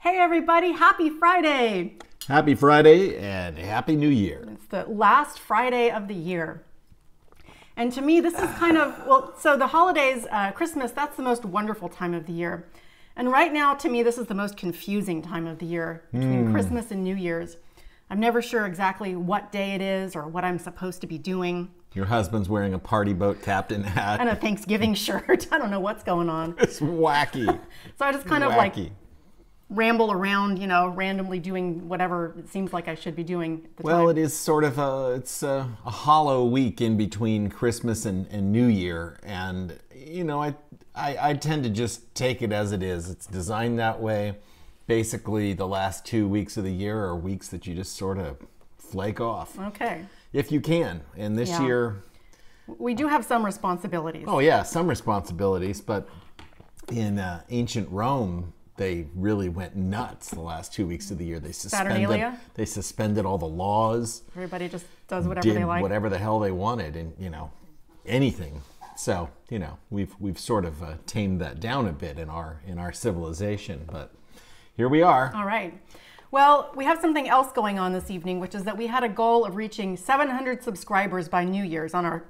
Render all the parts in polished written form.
Hey everybody, happy Friday! Happy Friday and Happy New Year. It's the last Friday of the year. And to me, this is kind of, well, so the holidays, Christmas, that's the most wonderful time of the year. And right now, to me, this is the most confusing time of the year between Christmas and New Year's. I'm never sure exactly what day it is or what I'm supposed to be doing. Your husband's wearing a party boat captain hat. And a Thanksgiving shirt. I don't know what's going on. It's wacky. So I just kind of like ramble around, you know, randomly doing whatever it seems like I should be doing at the time. It is sort of a hollow week in between Christmas and New Year. And, you know, I tend to just take it as it is. It's designed that way. Basically, the last 2 weeks of the year are weeks that you just sort of flake off. Okay. If you can. And this year... we do have some responsibilities. Oh, yeah, some responsibilities. But in ancient Rome, they really went nuts the last 2 weeks of the year. They suspended all the laws. Everybody just does whatever they like. Whatever the hell they wanted, and you know, anything. So you know, we've sort of tamed that down a bit in our civilization, but here we are. All right. Well, we have something else going on this evening, which is that we had a goal of reaching 700 subscribers by New Year's on our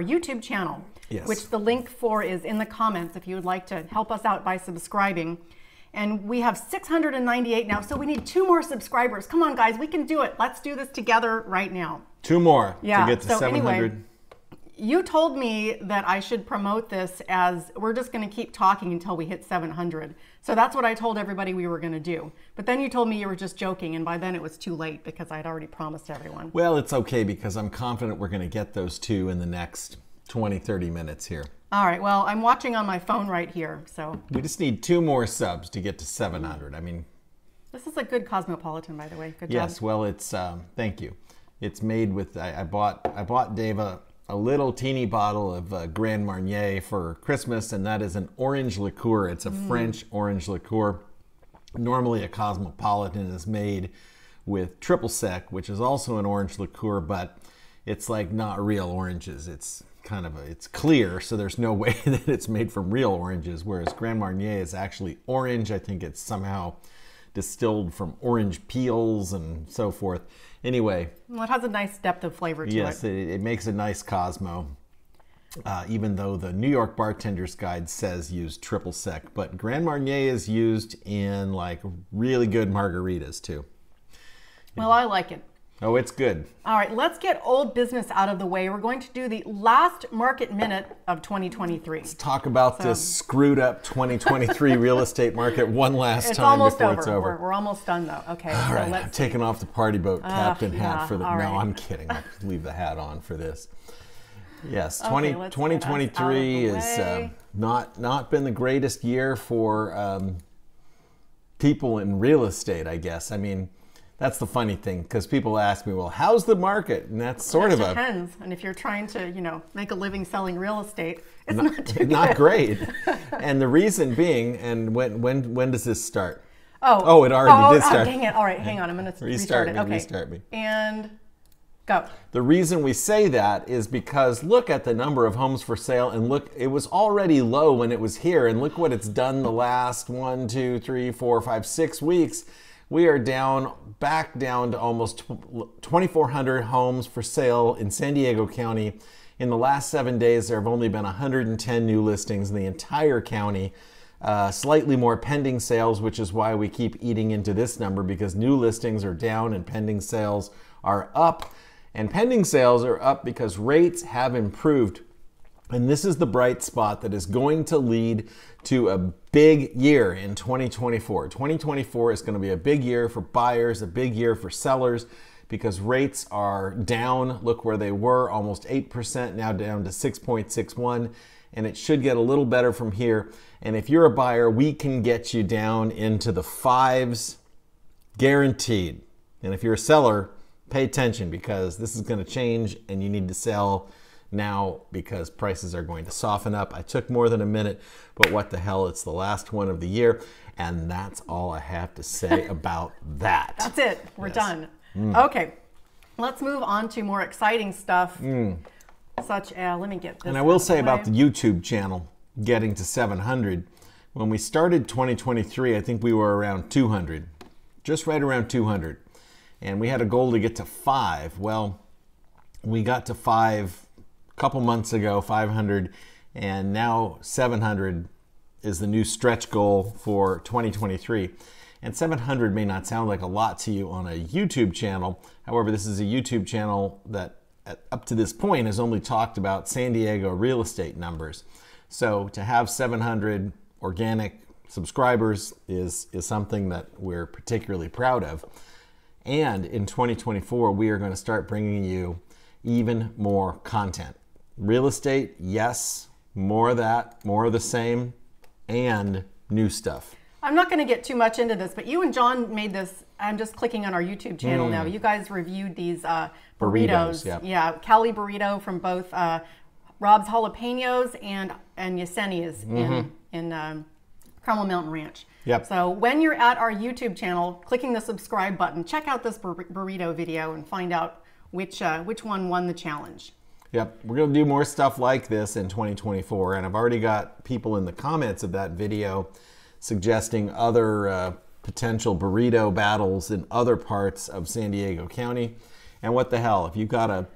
YouTube channel, which the link for is in the comments if you would like to help us out by subscribing. And we have 698 now, so we need 2 more subscribers. Come on, guys, we can do it. Let's do this together right now. 2 more to get to 700. Anyway, you told me that I should promote this as we're just going to keep talking until we hit 700. So that's what I told everybody we were going to do. But then you told me you were just joking, and by then it was too late because I'd already promised everyone. Well, it's okay because I'm confident we're going to get those 2 in the next 20, 30 minutes here. All right, well, I'm watching on my phone right here, so. We just need 2 more subs to get to 700. I mean. This is a good Cosmopolitan, by the way. Good job. Yes, well, it's, thank you. It's made with, I bought Deva a little teeny bottle of Grand Marnier for Christmas, and that is an orange liqueur. It's a French orange liqueur. Normally a Cosmopolitan is made with triple sec, which is also an orange liqueur, but it's like not real oranges. It's kind of it's clear, so there's no way that it's made from real oranges, whereas Grand Marnier is actually orange. I think it's somehow distilled from orange peels and so forth. Anyway. Well, it has a nice depth of flavor to it. Yes, it makes a nice Cosmo, even though the New York Bartender's Guide says use triple sec, but Grand Marnier is used in like really good margaritas too. Well, I like it. Oh, it's good. All right, let's get old business out of the way. We're going to do the last market minute of 2023. Let's talk about this screwed up 2023 real estate market one last time before it's over. We're almost done though. Okay. All right, I'm taking off the party boat captain hat for the. Right. No, I'm kidding. I'll leave the hat on for this. Yes, 2023 is not been the greatest year for people in real estate, I guess. I mean. That's the funny thing, because people ask me, well, how's the market? And that's sort of a... It depends. And if you're trying to, you know, make a living selling real estate, it's not too good. Not great. And the reason being, and when does this start? It already did start. Dang it. All right, hang on. I'm going to restart it. Okay. Restart me. And go. The reason we say that is because look at the number of homes for sale, and look, it was already low when it was here, and look what it's done the last 1, 2, 3, 4, 5, 6 weeks. We are back down to almost 2,400 homes for sale in San Diego County. In the last 7 days, there have only been 110 new listings in the entire county. Slightly more pending sales, which is why we keep eating into this number, because new listings are down and pending sales are up. And pending sales are up because rates have improved. And this is the bright spot that is going to lead to a big year in 2024. 2024 is going to be a big year for buyers, a big year for sellers, because rates are down. Look where they were, almost 8%, now down to 6.61, and it should get a little better from here. And if you're a buyer, we can get you down into the 5s, guaranteed. And if you're a seller, pay attention, because this is going to change and you need to sell now because prices are going to soften up. I took more than a minute, but what the hell, it's the last one of the year, and that's all I have to say about that. That's it. We're done. Okay, let's move on to more exciting stuff, such as, let me get this. And I will say about the YouTube channel getting to 700, When we started 2023, I think we were around 200, just right around 200. And we had a goal to get to 5. Well, we got to 5 a couple months ago, 500, and now 700 is the new stretch goal for 2023. And 700 may not sound like a lot to you on a YouTube channel. However, this is a YouTube channel that up to this point has only talked about San Diego real estate numbers. So to have 700 organic subscribers is something that we're particularly proud of. And in 2024, we are going to start bringing you even more content. Real estate, yes, more of that, more of the same, and new stuff. I'm not going to get too much into this, but you and John made this. I'm just clicking on our YouTube channel now. You guys reviewed these burritos. Yep. Yeah, Cali burrito from both Rob's Jalapenos and Miscellaneous in Carmel Mountain Ranch. Yep. So when you're at our YouTube channel, clicking the subscribe button, check out this burrito video and find out which one won the challenge. Yep, we're going to do more stuff like this in 2024, and I've already got people in the comments of that video suggesting other potential burrito battles in other parts of San Diego County. And what the hell, if you've got a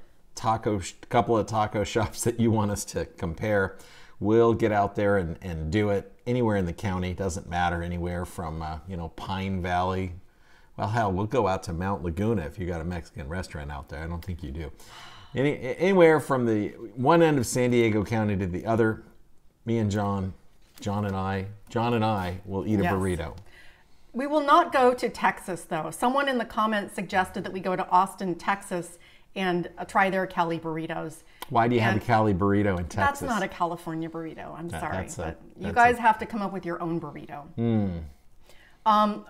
couple of taco shops that you want us to compare, we'll get out there and do it anywhere in the county. Doesn't matter, anywhere from Pine Valley. Well, hell, we'll go out to Mount Laguna if you got a Mexican restaurant out there. I don't think you do. Anywhere from the one end of San Diego County to the other, me and John and I will eat a burrito. We will not go to Texas, though. Someone in the comments suggested that we go to Austin, Texas, and try their Cali burritos. Why do you have a Cali burrito in Texas? That's not a California burrito. I'm sorry, but you guys have to come up with your own burrito.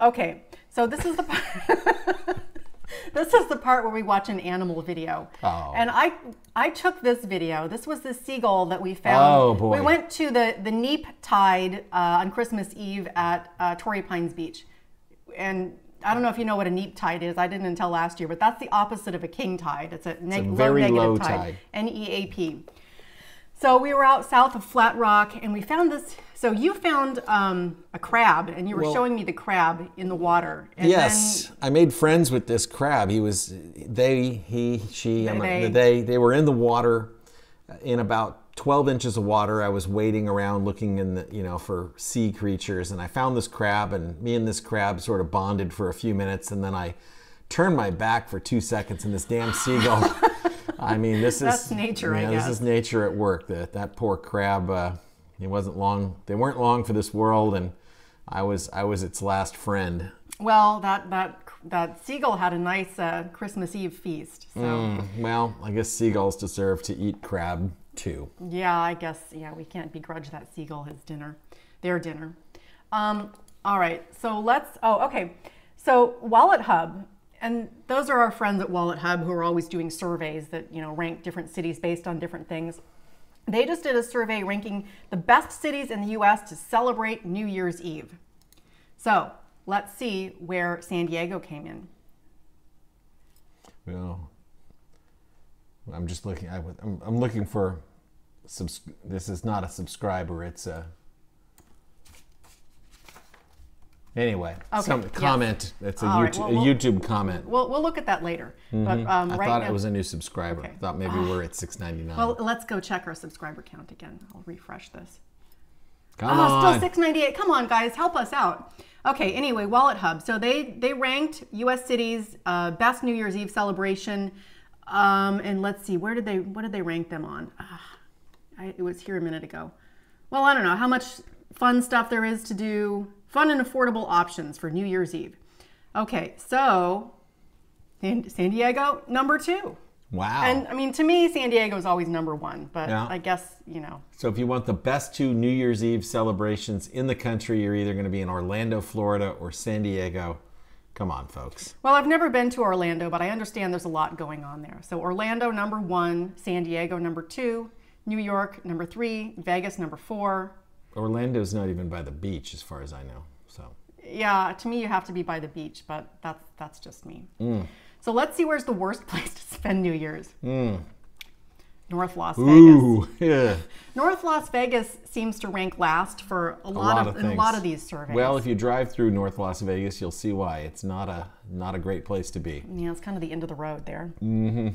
Okay, so this is the part. This is the part where we watch an animal video. Oh. And I took this video. This was the seagull that we found. Oh, boy. We went to the neap tide on Christmas Eve at Torrey Pines Beach. And I don't know if you know what a neap tide is. I didn't until last year, but that's the opposite of a king tide. It's a very low tide. NEAP. So we were out south of Flat Rock and we found this. So you found a crab, and you were showing me the crab in the water. And yes, I made friends with this crab. He was, they were in the water in about 12 inches of water. I was wading around looking in the, for sea creatures, and I found this crab, and me and this crab sort of bonded for a few minutes, and then I turned my back for 2 seconds, and this damn seagull. I mean, that's nature, I guess. This is nature at work. That poor crab. It wasn't long. They weren't long for this world, and I was its last friend. Well, that seagull had a nice Christmas Eve feast. So. Well, I guess seagulls deserve to eat crab too. Yeah, I guess. Yeah, we can't begrudge that seagull his dinner, their dinner. All right, so let's. Oh, okay. So WalletHub, and those are our friends at WalletHub who are always doing surveys that rank different cities based on different things. They just did a survey ranking the best cities in the U.S. to celebrate New Year's Eve. So let's see where San Diego came in. Well, I'm just looking. I'm looking for. This is not a subscriber. It's a. Anyway, some comment. It's a YouTube comment. We'll look at that later. But, I thought it was a new subscriber. Okay. I thought maybe we're at 699. Well, let's go check our subscriber count again. I'll refresh this. Come on. Still 698. Come on, guys, help us out. Okay. Anyway, WalletHub. So they ranked U.S. cities best New Year's Eve celebration, and let's see, what did they rank them on? It was here a minute ago. Well, I don't know how much fun stuff there is to do. Fun and affordable options for New Year's Eve. Okay, so San Diego, number 2. Wow. And I mean, to me, San Diego is always number 1, but I guess, So if you want the best 2 New Year's Eve celebrations in the country, you're either going to be in Orlando, Florida, or San Diego. Come on, folks. Well, I've never been to Orlando, but I understand there's a lot going on there. So Orlando, number 1, San Diego, number 2, New York, number 3, Vegas, number 4. Orlando's not even by the beach, as far as I know. So yeah, to me, you have to be by the beach, but that's just me. So let's see where's the worst place to spend New Year's. North Las Ooh, Vegas. yeah. North Las Vegas seems to rank last for a lot of these surveys. Well, if you drive through North Las Vegas, you'll see why. It's not a great place to be. Yeah, it's kind of the end of the road there. Mm-hmm.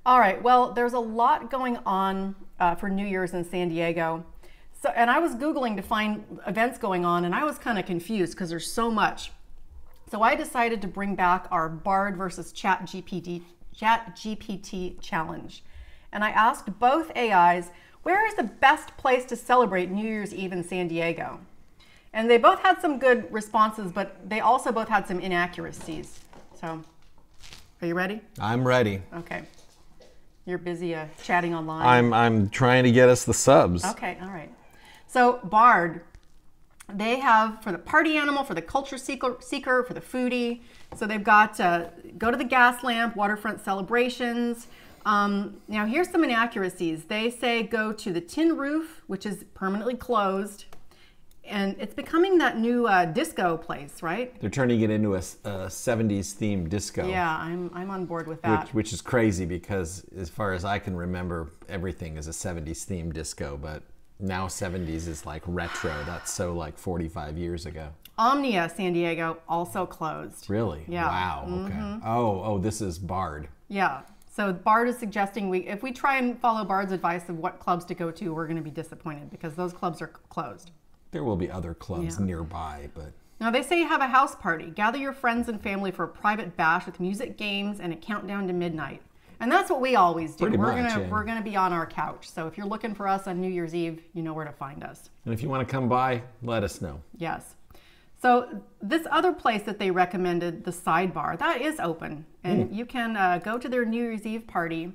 All right, well, there's a lot going on for New Year's in San Diego. So, and I was Googling to find events going on, and I was kind of confused because there's so much. So I decided to bring back our Bard versus ChatGPT challenge. And I asked both AIs, where is the best place to celebrate New Year's Eve in San Diego? And they both had some good responses, but they also both had some inaccuracies. So, are you ready? I'm ready. Okay. You're busy chatting online. I'm trying to get us the subs. Okay, all right. So Bard, they have for the party animal, for the culture seeker, for the foodie. So they've got go to the gas lamp, waterfront celebrations. Now here's some inaccuracies. They say go to the Tin Roof, which is permanently closed. And it's becoming that new disco place, right? They're turning it into a 70s themed disco. Yeah, I'm on board with that. Which is crazy because as far as I can remember, everything is a 70s themed disco, but now 70s is like retro. That's so like 45 years ago. Omnia San Diego also closed. Really? Yeah. Wow, okay. Oh, this is Bard. Yeah. So Bard is suggesting if we try and follow Bard's advice of what clubs to go to, we're going to be disappointed because those clubs are closed. There will be other clubs nearby, but... Now they say have a house party. Gather your friends and family for a private bash with music, games, and a countdown to midnight. And that's what we always do. We're gonna be on our couch. So if you're looking for us on New Year's Eve, you know where to find us. And if you want to come by, let us know. Yes. So this other place that they recommended, the Sidebar, that is open. And you can go to their New Year's Eve party.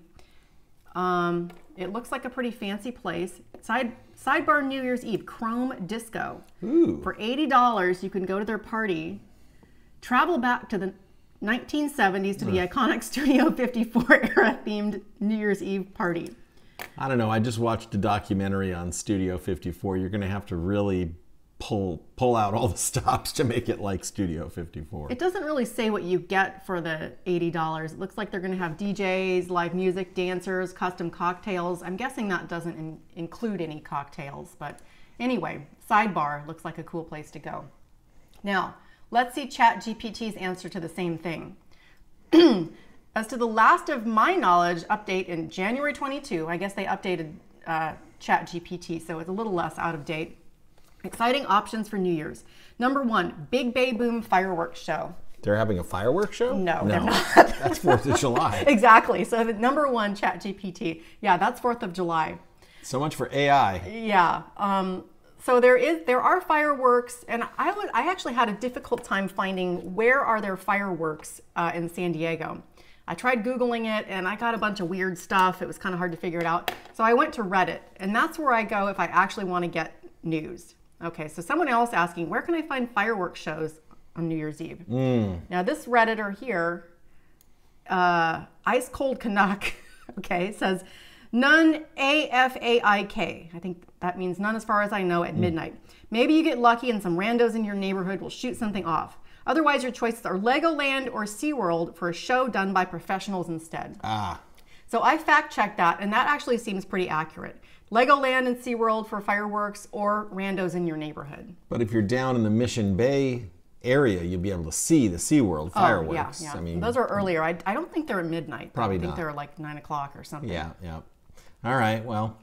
It looks like a pretty fancy place. Sidebar New Year's Eve, Chrome Disco. Ooh. For $80, you can go to their party, travel back to the 1970s to the iconic Studio 54 era themed New Year's Eve party. I don't know. I just watched a documentary on Studio 54. You're going to have to really pull out all the stops to make it like Studio 54. It doesn't really say what you get for the $80. It looks like they're going to have DJs, live music, dancers, custom cocktails. I'm guessing that doesn't include any cocktails, but anyway, Sidebar looks like a cool place to go. Now, let's see ChatGPT's answer to the same thing. As to the last of my knowledge update in January 22, I guess they updated ChatGPT, so it's a little less out of date. Exciting options for New Year's. Number 1, Big Bay Boom fireworks show. They're having a fireworks show? No, they're not. That's 4th of July. Exactly. So the number 1, ChatGPT. Yeah, that's 4th of July. So much for AI. Yeah. So there are fireworks, and I actually had a difficult time finding where are there fireworks in San Diego. I tried Googling it, and I got a bunch of weird stuff. It was kind of hard to figure it out. So I went to Reddit, and that's where I go if I actually want to get news. Okay, so someone else asking, where can I find fireworks shows on New Year's Eve? Now this Redditor here, Ice Cold Canuck, okay, says none AFAIK. I think that means none as far as I know at midnight. Maybe you get lucky and some randos in your neighborhood will shoot something off. Otherwise, your choices are Legoland or SeaWorld for a show done by professionals instead. So I fact-checked that, and that actually seems pretty accurate. Legoland and SeaWorld for fireworks or randos in your neighborhood. But if you're down in the Mission Bay area, you'll be able to see the SeaWorld fireworks. Yeah. I mean, those are earlier. I don't think they're at midnight. Probably I think not. they're like 9 o'clock or something. Yeah. All right, well.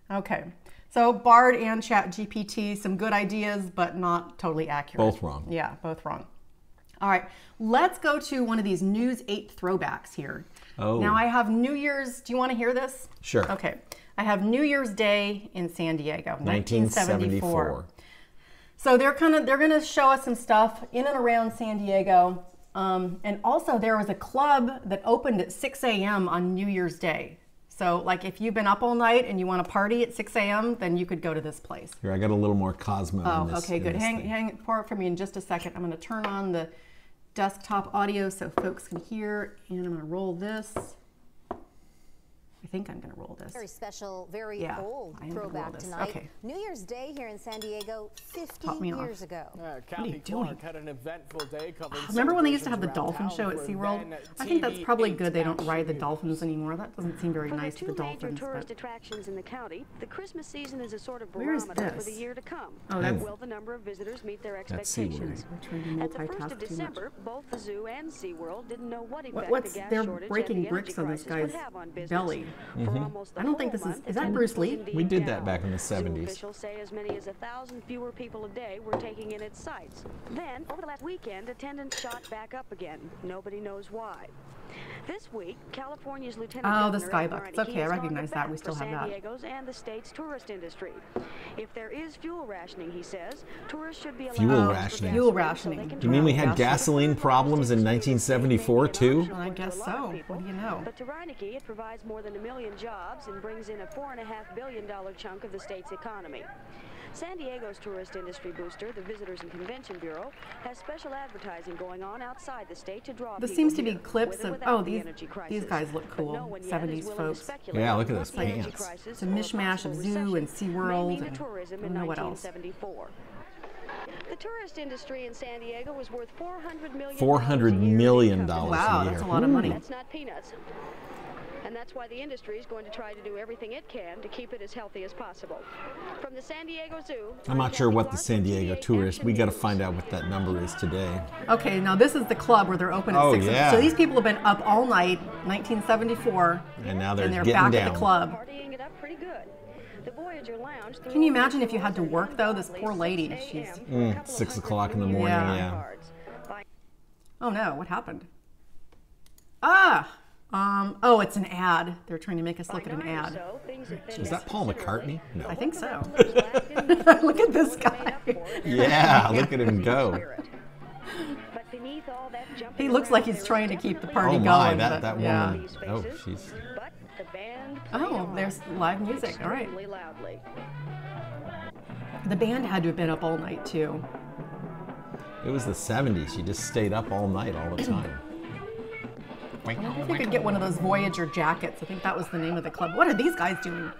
Okay. So Bard and ChatGPT, some good ideas, but not totally accurate. Both wrong. Yeah, both wrong. All right, let's go to one of these News 8 throwbacks here. Oh. Now I have New Year's, do you want to hear this? Sure. Okay. I have New Year's Day in San Diego, 1974. So they're going to show us some stuff in and around San Diego. And also there was a club that opened at 6 a.m. on New Year's Day. So like if you've been up all night and you want to party at 6 a.m., then you could go to this place. Here, I got a little more Cosmo in this. Okay, good. Hang it for me in just a second. I'm going to turn on the desktop audio so folks can hear, and I'm going to roll this. I think I'm going to roll this. Very special, very old throwback tonight. Okay. New Year's Day here in San Diego 50 years ago. Kathy Clark had an eventful day covering. Remember when they used to have the dolphin show at SeaWorld? I think that's probably good they don't ride the dolphins anymore. That doesn't seem very nice to the dolphins. For the two major tourist attractions in the county, the Christmas season is a sort of Where is barometer for this? the year to come. Oh, that's... Will the number of visitors meet their That's SeaWorld. expectations? At the 1st of December, both the zoo and SeaWorld didn't know what effect the gas they're shortage breaking and the bricks energy on this crisis would guy's have on business. belly. For almost the I don't think whole this is month, that Bruce Lee? attendance was We did that down. back in the Zoo 70s. officials say as many as 1,000 fewer people a day were taking in its sights. Then, over the last weekend, attendance shot back up again. Nobody knows why. This week, California's Lieutenant Governor the sky buckets. Marty Okay, I has recognize gone that. We to bat still have for that. San Diego's and the state's tourist industry. If there is fuel rationing, he says, tourists should be allowed Fuel to rationing. Fuel rationing. You mean we had gasoline problems in 1974 too? I guess so. What do you know? But to Reineke, it provides more than 1 million jobs and brings in a $4.5 billion chunk of the state's economy. San Diego's tourist industry booster, the Visitors and Convention Bureau, has special advertising going on outside the state to draw This people seems to be here, clips with or of, without oh, the these energy crisis. guys look But cool, no one yet is 70s willing to folks. speculate Yeah, look at what those the energy pants. crisis It's a or mishmash of possible zoo and recession SeaWorld may mean to and tourism I in don't know what else. 1974. The tourist industry in San Diego was worth $400 million. $400 million Wow, Wow, a year. that's a lot of money. That's not peanuts. And that's why the industry is going to try to do everything it can to keep it as healthy as possible. From the San Diego Zoo, I'm not sure what the San Diego tourist. We got to find out what that number is today. Okay, now this is the club where they're open at 6. Yeah. So these people have been up all night, 1974, And now they're they're getting back down. at the club. Partying it up pretty good. The Voyager Lounge. Can you imagine if you had to work though? This poor lady. She's 6 o'clock in the morning. Yeah. Oh no, what happened? Oh, it's an ad. They're trying to make us look at an ad. Is that Paul McCartney? No. I think so. Look at this guy. Yeah, look at him go. He looks like he's trying to keep the party Oh my, going. that but, woman. yeah. Oh, she's. Oh, there's live music. All right. The band had to have been up all night too. It was the 70s. You just stayed up all night all the time. I wonder if you could get one of those Voyager jackets. I think that was the name of the club. What are these guys doing?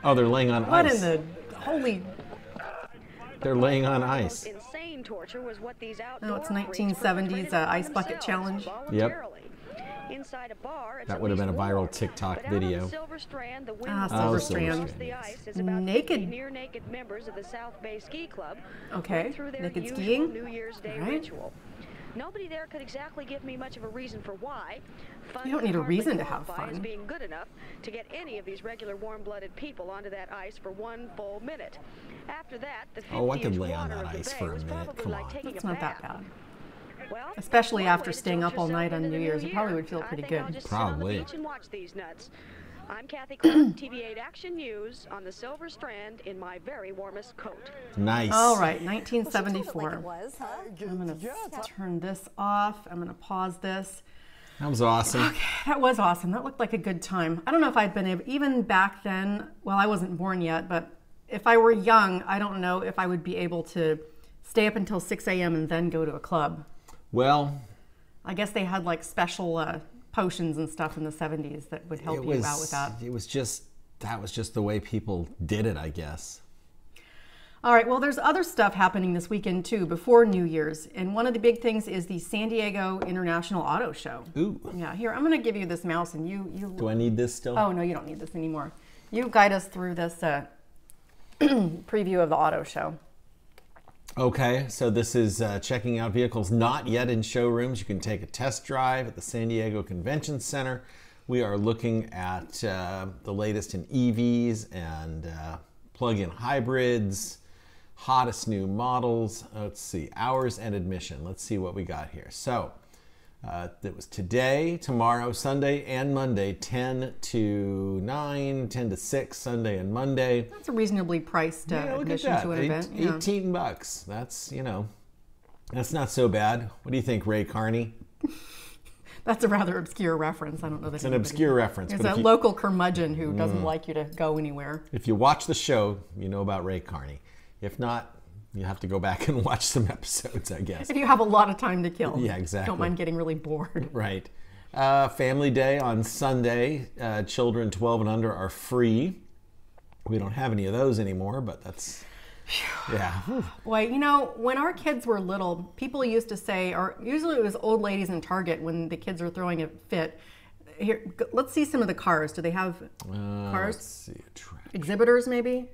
Oh, they're laying on What ice. in the holy... They're laying on ice. Insane torture was what these Oh, it's 1970s ice bucket challenge. Yep. Inside a bar, That would have been a viral TikTok video. Silver Strand, the wind Ah, Oh, Silver Strand. the ice is about Naked. near naked members of the South Bay Ski Club Okay, went through their naked usual skiing. New Year's Day All right. ritual. Nobody there could exactly give me much of a reason for why. Fun You don't need a hardly reason to have qualify as fun. being good enough to get any of these regular warm-blooded people onto that ice for 1 full minute. After that, the 50 Oh, I could lay on that ice for a minute. Come on. It's not that bad. Well, Especially one after way to staying tilt up all yourself night on into the New Year's, you year. probably would feel I pretty think I'll good. just sit on the Probably. beach and watch these nuts. I'm Kathy Clark, TV8 Action News on the Silver Strand in my very warmest coat. Nice. All right, Well, she told it 1974. like it was, huh? I'm going to turn this off. I'm going to pause this. That was awesome. That was awesome. That looked like a good time. I don't know if I'd been able, even back then, well, I wasn't born yet, but if I were young, I don't know if I would be able to stay up until 6 a.m. and then go to a club. Well, I guess they had like special potions and stuff in the 70s that would help you out with that. It was just, that was just the way people did it, I guess. All right, well, there's other stuff happening this weekend too, before New Year's. And one of the big things is the San Diego International Auto Show. Ooh. Yeah, here, I'm going to give you this mouse and you... Do I need this still? Oh, no, you don't need this anymore. You guide us through this preview of the auto show. Okay, so this is checking out vehicles not yet in showrooms. You can take a test drive at the San Diego Convention Center. We are looking at the latest in EVs and plug-in hybrids, hottest new models. Let's see, hours and admission. Let's see what we got here. So that was today, tomorrow, Sunday, and Monday, 10 to 9, 10 to 6, Sunday and Monday. That's a reasonably priced Yeah, look at admission that. to an event. Yeah. $18. That's, you know, that's not so bad. What do you think, Ray Carney? That's a rather obscure reference. I don't know that It's an obscure reference. It's but a if you, local curmudgeon who doesn't like you to go anywhere. if you watch the show, you know about Ray Carney. If not, you have to go back and watch some episodes, I guess. If you have a lot of time to kill. Yeah, exactly. Don't mind getting really bored. Right. Family Day on Sunday. Children 12 and under are free. We don't have any of those anymore, but that's, yeah. Boy, you know, when our kids were little, people used to say, or usually it was old ladies in Target when the kids are throwing a fit. Here, let's see some of the cars. Do they have cars? Let's see, a track. Exhibitors, maybe?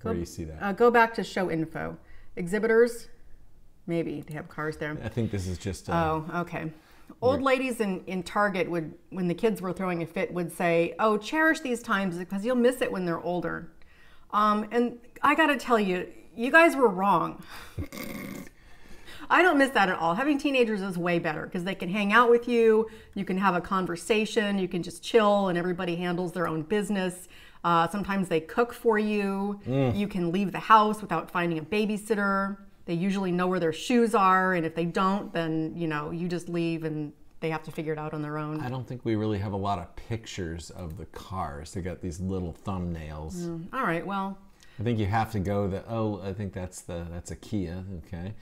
Where do you see that? Go back to show info. Exhibitors, maybe they have cars there. I think this is just. Oh, okay. Old ladies in Target would, when the kids were throwing a fit, would say, "Oh, cherish these times because you'll miss it when they're older." And I got to tell you, you guys were wrong. I don't miss that at all. Having teenagers is way better because they can hang out with you. You can have a conversation. You can just chill, and everybody handles their own business. Sometimes they cook for you. You can leave the house without finding a babysitter. They usually know where their shoes are, and if they don't, then you know you just leave and they have to figure it out on their own. I don't think we really have a lot of pictures of the cars. They got these little thumbnails. All right, well. I think you have to go I think that's a Kia, okay.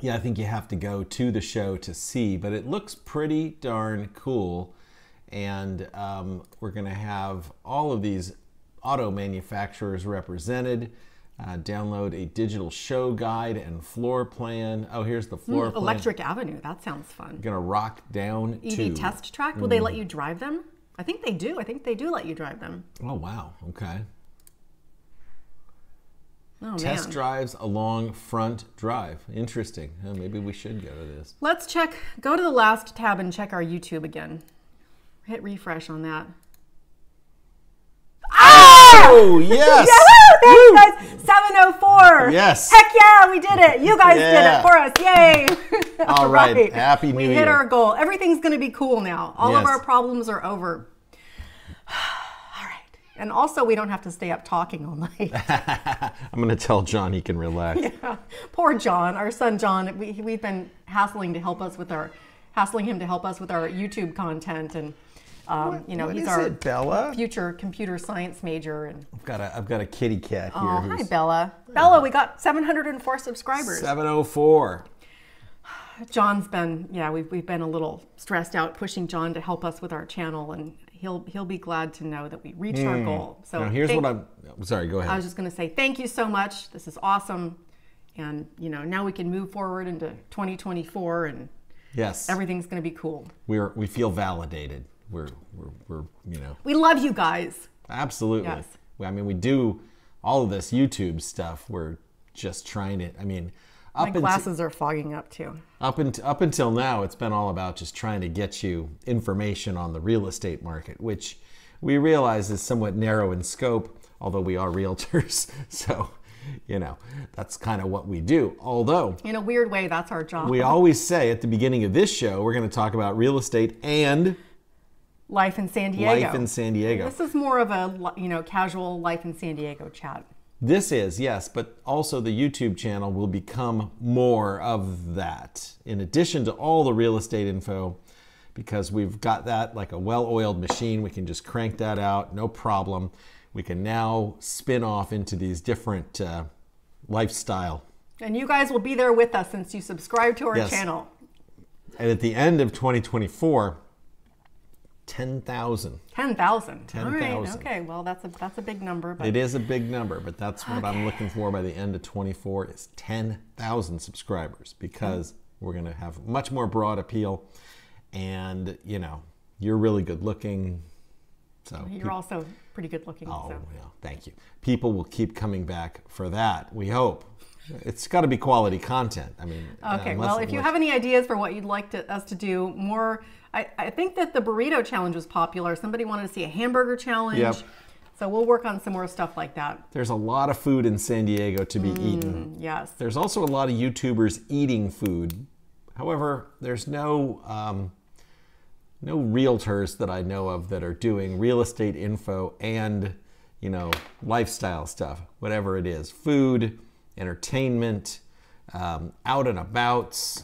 Yeah, I think you have to go to the show to see, but it looks pretty darn cool. And we're gonna have all of these auto manufacturers represented. Download a digital show guide and floor plan. Oh, here's the floor plan. Electric Avenue, that sounds fun. Gonna rock down EV test track, will they let you drive them? I think they do. I think they do let you drive them. Oh, wow, okay. Oh, Test man. drives along Front Drive. Interesting. Maybe we should go to this. Let's check, go to the last tab and check our YouTube again. Hit refresh on that. Oh, yes! Yeah, thanks, guys. 704. Yes. Heck yeah, we did it. You guys did it for us. Yay. All right. Happy New Year. We hit our goal. Everything's going to be cool now. All of Yes. our problems are over. All right. And also, we don't have to stay up talking all night. I'm going to tell John he can relax. Yeah. Poor John, our son John. We've been hassling him to help us with our YouTube content, and you know, he's our Bella? future computer science major. And I've got a kitty cat here. oh, hi Bella. Bella, we got 704 subscribers. 704. John's been, yeah, we've been a little stressed out pushing John to help us with our channel, and he'll be glad to know that we reached our goal. So now here's what I'm sorry, go ahead. I was just going to say thank you so much. This is awesome. And you know, now we can move forward into 2024 and yes. everything's going to be cool. We feel validated. We're you know. We love you guys. Absolutely. Yes. I mean, we do all of this YouTube stuff. We're just trying to, I mean, My glasses are fogging up too. Up until now, it's been all about just trying to get you information on the real estate market, which we realize is somewhat narrow in scope, although we are realtors. So, you know, that's kind of what we do. Although, in a weird way, that's our job. We always say at the beginning of this show, we're going to talk about real estate and life in San Diego. Life in San Diego. This is more of a, you know, casual life in San Diego chat. This is, yes, but also the YouTube channel will become more of that. In addition to all the real estate info, because we've got that like a well-oiled machine, we can just crank that out, no problem. We can now spin off into these different lifestyle. And you guys will be there with us since you subscribe to our channel. And at the end of 2024, 10,000. 10,000. 10,000. All right. Okay. Well, that's a big number. But... It is a big number, but that's what I'm looking for by the end of 24 is 10,000 subscribers, because we're going to have much more broad appeal, and you know, you're really good looking. So you're also pretty good looking. Oh, so. yeah. Thank you. People will keep coming back for that. We hope. It's got to be quality content. I mean. Okay. Well, if you have any ideas for what you'd like us to do more. I think that the burrito challenge was popular. Somebody wanted to see a hamburger challenge. Yep. So we'll work on some more stuff like that. There's a lot of food in San Diego to be eaten. Yes. There's also a lot of YouTubers eating food. However, there's no realtors that I know of that are doing real estate info and, you know, lifestyle stuff, whatever it is. Food, entertainment, out and abouts.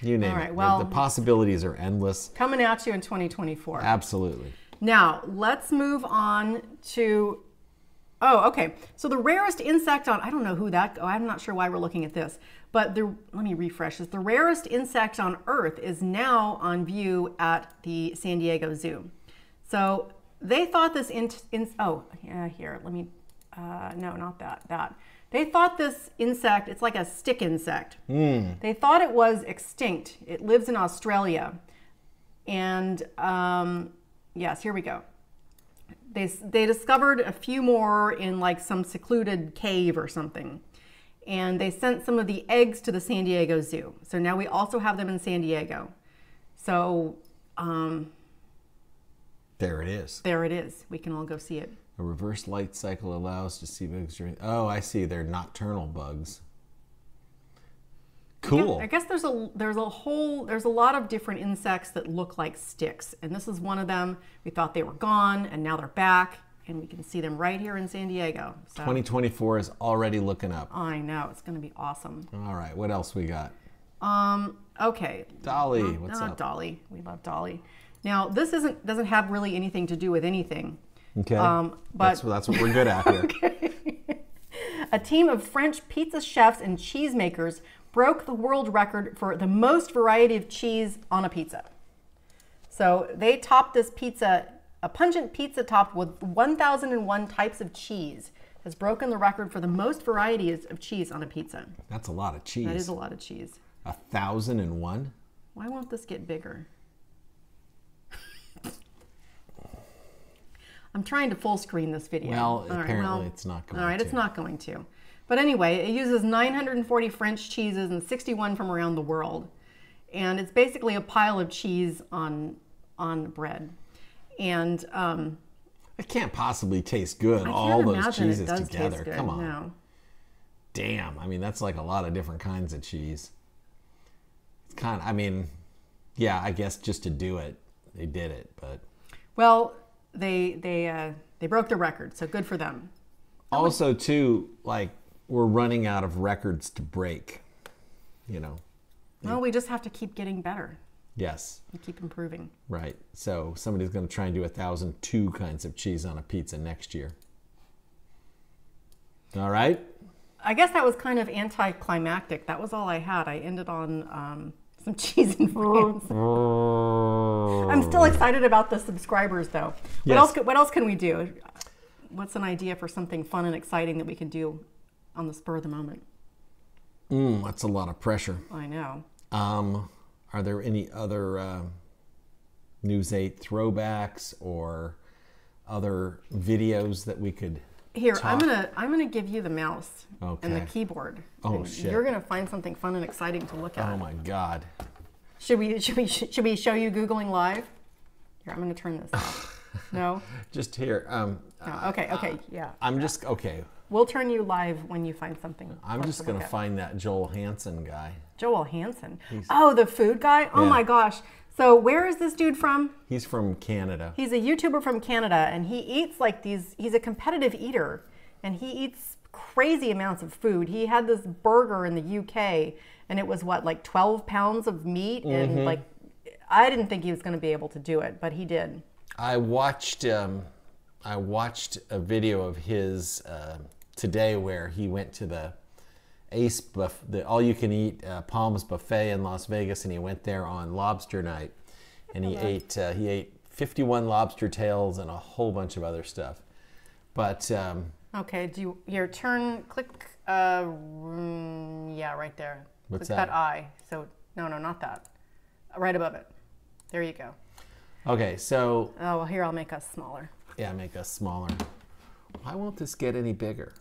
You name it. Well, the possibilities are endless. Coming at you in 2024. Absolutely. Now, let's move on to, oh, okay. So the rarest insect on, I don't know who that, I'm not sure why we're looking at this. But let me refresh. The rarest insect on Earth is now on view at the San Diego Zoo. So they thought this no, not that. They thought this insect, it's like a stick insect. They thought it was extinct. It lives in Australia. And yes, here we go. They discovered a few more in like some secluded cave or something. And they sent some of the eggs to the San Diego Zoo. So now we also have them in San Diego. So there it is. There it is. We can all go see it. A reverse light cycle allows to see bugs during... Oh, I see. They're nocturnal bugs. Cool. I guess there's a lot of different insects that look like sticks, and this is one of them. We thought they were gone, and now they're back, and we can see them right here in San Diego. So, 2024 is already looking up. I know, it's going to be awesome. All right, what else we got? Okay. Dolly, what's up? Dolly. We love Dolly. Now, this doesn't have really anything to do with anything. Okay. But that's what we're good at here. Okay. A team of French pizza chefs and cheesemakers broke the world record for the most variety of cheese on a pizza. So they topped this pizza, a pungent pizza topped with 1,001 types of cheese, has broken the record for the most varieties of cheese on a pizza. That's a lot of cheese. That is a lot of cheese. 1,001? Why won't this get bigger? I'm trying to full screen this video. Well, apparently it's not going to. All right, it's not going to. But anyway, it uses 940 French cheeses and 61 from around the world. And it's basically a pile of cheese on bread. And it can't possibly taste good, all those cheeses together. Good, come on. No. Damn, I mean, that's like a lot of different kinds of cheese. It's kind of, I mean, yeah, I guess just to do it, they did it, but. Well, they broke the record, so good for them. Also, too, like, we're running out of records to break, you know. Well, we just have to keep getting better. Yes. And keep improving. Right. So somebody's going to try and do 1,002 kinds of cheese on a pizza next year. All right. I guess that was kind of anticlimactic. That was all I had. I ended on some cheese and France. I'm still excited about the subscribers, though. Yes. What else can we do? What's an idea for something fun and exciting that we can do on the spur of the moment? That's a lot of pressure. I know. Are there any other News 8 throwbacks or other videos that we could Here, talk? I'm gonna give you the mouse and the keyboard. Oh shit! You're gonna find something fun and exciting to look at. Oh my god! Should we show you Googling live? Here, I'm gonna turn this off. No. Just here. No, okay, yeah. I'm just okay. We'll turn you live when you find something. I'm just gonna find that Joel Hansen guy. Joel Hansen. Oh, the food guy. Oh yeah. My gosh. So where is this dude from? He's from Canada. He's a YouTuber from Canada, and he eats like these. He's a competitive eater, and he eats crazy amounts of food. He had this burger in the UK, and it was what, like 12 pounds of meat, and like I didn't think he was going to be able to do it, but he did. I watched a video of his today where he went to the Ace the all-you-can-eat Palms buffet in Las Vegas, and he went there on lobster night, and he ate 51 lobster tails and a whole bunch of other stuff. But okay, click yeah, right there. What's click that eye. So no, not that. Right above it. There you go. Okay, so oh well, here I'll make us smaller. Yeah, make us smaller. Why won't this get any bigger?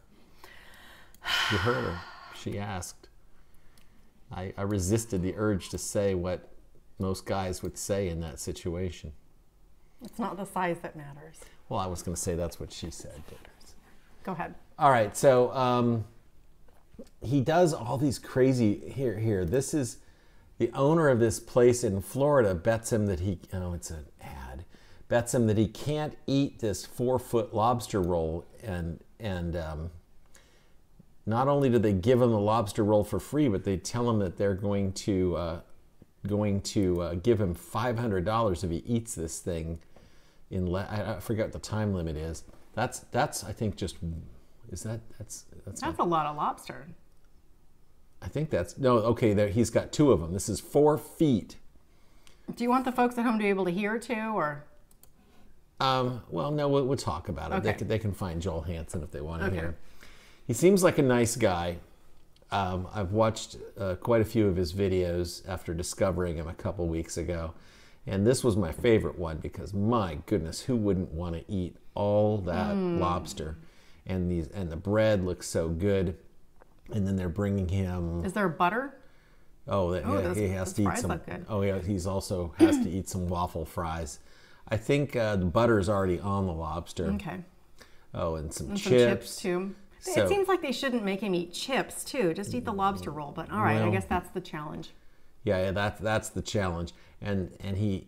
You heard her. She asked. I resisted the urge to say what most guys would say in that situation. It's not the size that matters. Well, I was going to say that's what she said. Go ahead. All right, so he does all these crazy... Here, this is... The owner of this place in Florida bets him that he... Oh, it's an ad. Bets him that he can't eat this 4-foot lobster roll, and not only do they give him the lobster roll for free, but they tell him that they're going to give him $500 if he eats this thing. I forget what the time limit is. That's I think just that's a lot of lobster. I think that's, no, okay, there, he's got 2 of them. This is 4 feet. Do you want the folks at home to be able to hear too, or? Well, no, we'll talk about it. Okay. They can find Joel Hansen if they want to hear. He seems like a nice guy. I've watched quite a few of his videos after discovering him a couple weeks ago. And this was my favorite one because, my goodness, who wouldn't want to eat all that lobster? And the bread looks so good. And then they're bringing him... Is there butter? Oh, he has to eat some... Good. Oh, yeah, he's also has to eat some waffle fries. I think the butter is already on the lobster. Okay. Oh, and some chips. Some chips, too. So, it seems like they shouldn't make him eat chips, too. Just eat the lobster roll. But, all right, I guess that's the challenge. Yeah, that's the challenge. And he...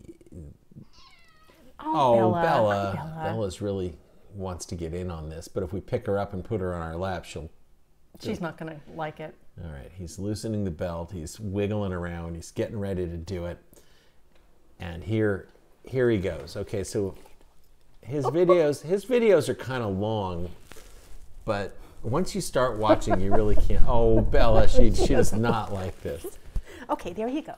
Oh, Bella. Bella's really wants to get in on this. But if we pick her up and put her on our lap, she's not going to like it. All right, he's loosening the belt. He's wiggling around. He's getting ready to do it. And here he goes. Okay, so his videos are kind of long, but once you start watching, you really can't. Oh, Bella, she does not like this. Okay, there you go.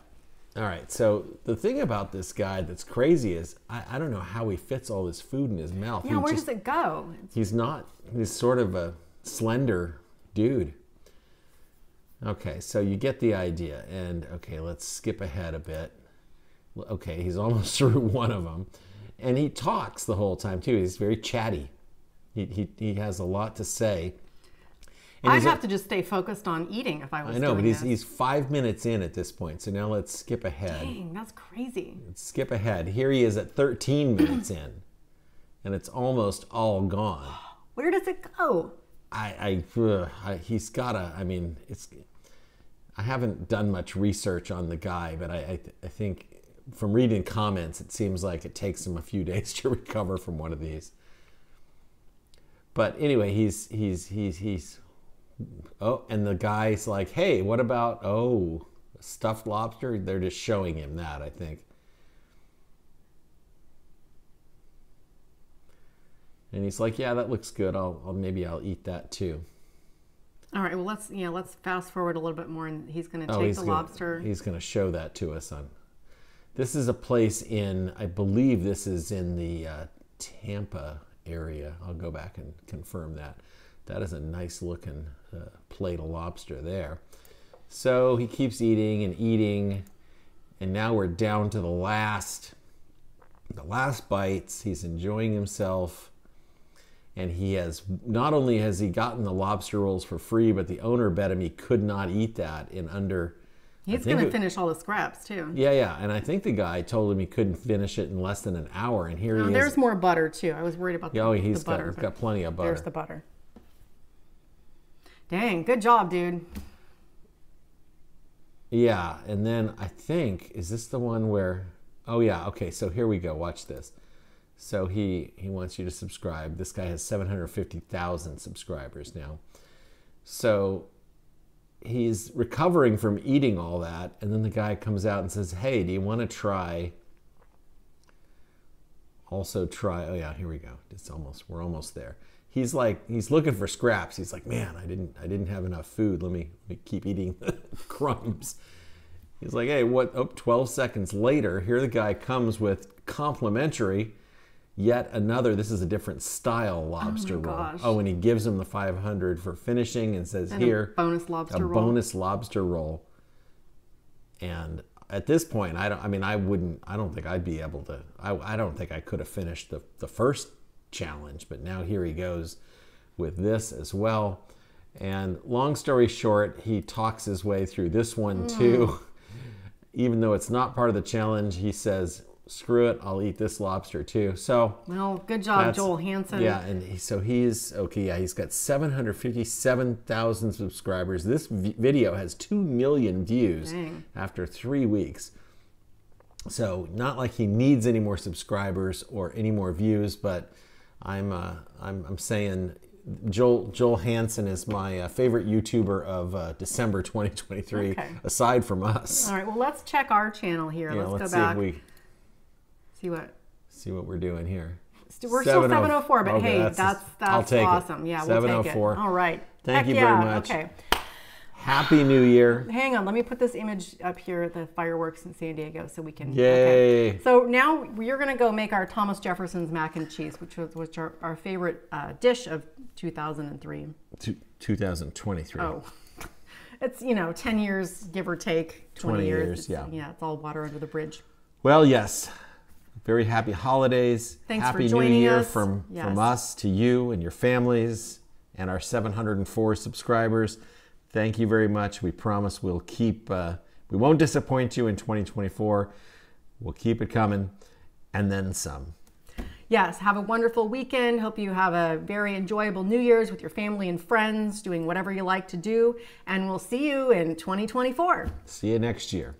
All right, so the thing about this guy that's crazy is I don't know how he fits all this food in his mouth. Yeah, where does it go? He's sort of a slender dude. Okay, so you get the idea. And okay, let's skip ahead a bit. Okay, he's almost through one of them. And he talks the whole time too. He's very chatty. He has a lot to say. And I'd have to just stay focused on eating if I was doing I know, but this. he's 5 minutes in at this point. So now let's skip ahead. Dang, that's crazy. Let's skip ahead. Here he is at 13 minutes in. And it's almost all gone. Where does it go? He's gotta, I mean, I haven't done much research on the guy, but I think from reading comments, it seems like it takes him a few days to recover from one of these. But anyway, he's oh, and the guy's like, hey, what about, stuffed lobster? They're just showing him that, I think. And he's like, yeah, that looks good. Maybe I'll eat that too. All right, well, let's fast forward a little bit more, and he's going to take the lobster. He's going to show that to us on. This is a place in, I believe this is in the Tampa area. I'll go back and confirm that. That is a nice looking plate of lobster there. So he keeps eating and eating, and now we're down to the last bites. He's enjoying himself. And he has, not only has he gotten the lobster rolls for free, but the owner bet him he could not eat that in under... He's going to finish all the scraps, too. Yeah. And I think the guy told him he couldn't finish it in less than an hour. And here he is. There's more butter, too. I was worried about the butter. He's got plenty of butter. There's the butter. Dang, good job, dude. Yeah, and then I think, is this the one where... Oh, yeah, okay, so here we go. Watch this. So he wants you to subscribe. This guy has 750,000 subscribers now. So he's recovering from eating all that, and then the guy comes out and says, hey, do you want to try... Also try... Oh, yeah, here we go. We're almost there. He's looking for scraps. He's like, man, I didn't have enough food. Let me keep eating the crumbs. He's like, hey, what? Oh, 12 seconds later, here the guy comes with complimentary, yet another, this is a different style lobster roll. Gosh. Oh, and he gives him the 500 for finishing and says, here, a bonus lobster roll. Bonus lobster roll. And at this point, I don't think I'd be able to, I don't think I could have finished the first challenge, but now here he goes with this as well. And long story short, he talks his way through this one too. Even though it's not part of the challenge, he says, screw it, I'll eat this lobster too. So, well, good job, Joel Hansen. Yeah, and he's got 757,000 subscribers. This video has 2 million views after 3 weeks. So not like he needs any more subscribers or any more views, but I'm saying Joel Hansen is my favorite YouTuber of December 2023, aside from us. All right, well, let's check our channel here. Yeah, let's go back. See what we're doing here. We're still 704, but hey, that's I'll take awesome. It. Yeah, we'll take it. All right. Thank you very much. Okay. Happy New Year. Hang on, let me put this image up here at the fireworks in San Diego so we can. Yay. Okay. So now we're going to go make our Thomas Jefferson's mac and cheese, which was our favorite dish of 2003. 2023. Oh. It's, 10 years, give or take, 20 years. Yeah. Yeah, it's all water under the bridge. Well, yes. Very happy holidays. Thanks happy for joining New Year us. from Yes. us to you and your families and our 704 subscribers. Thank you very much. We promise we'll keep, we won't disappoint you in 2024. We'll keep it coming and then some. Yes, have a wonderful weekend. Hope you have a very enjoyable New Year's with your family and friends, doing whatever you like to do. And we'll see you in 2024. See you next year.